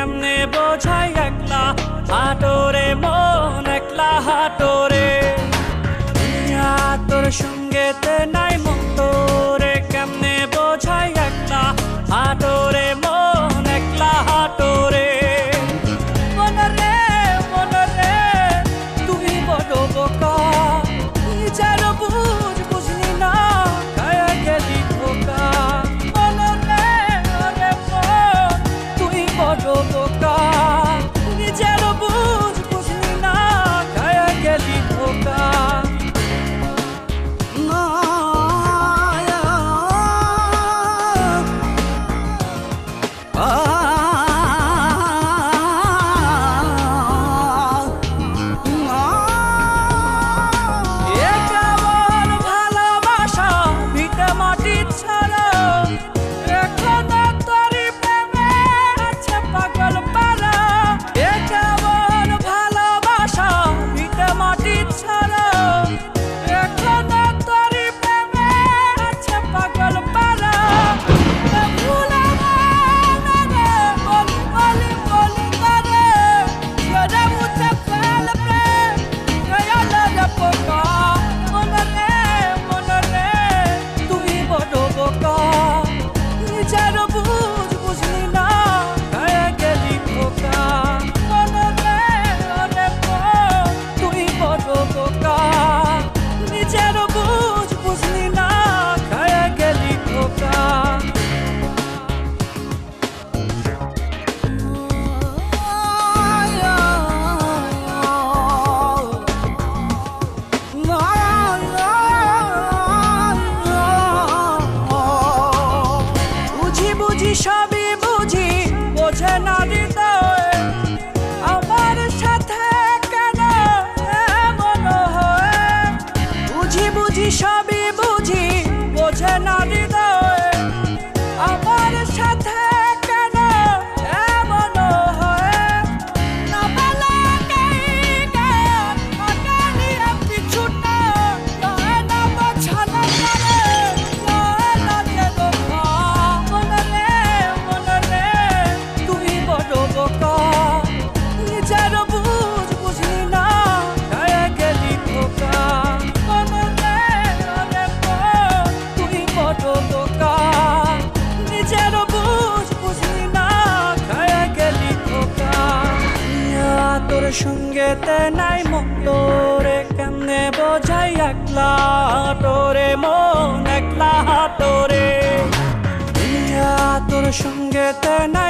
কেমনে বোঝাই একলা হাটোরে মন একলা হাটোরে তোর সঙ্গেতে নাই মন তোরে কেমনে বোঝাই একলা হাটোরে মন একলা হাটোরে মনরে মনরে তুই বড় বোকা নিজের বুঝ বুঝলি না গায়ে গেলি ধোকা মনরে ওরে মন তুই বড় বোকা নিজের বুঝ বুঝলি না গায়ে গেলি ধোকা সবই বুঝি বোঝে না হৃদয় আমার সাথে কেন এমন হয় বুঝি বুঝি সবই বুঝি বোঝে না হৃদয় আমার সাথে কেন এমন হয় না বলা কিছু না না বোঝানো নিজের বুঝ বুঝলি না গায়ে গেলি ধোকা মনরে ওরে তুই বড় বোকা নিজের বুঝ বুঝলি না গায়ে গেলি ধোকা তোর সঙ্গেতে নাই মন তোরে কেমনে বোঝাই একলা তোরে মন একলা তোরে তোর সঙ্গেতে নাই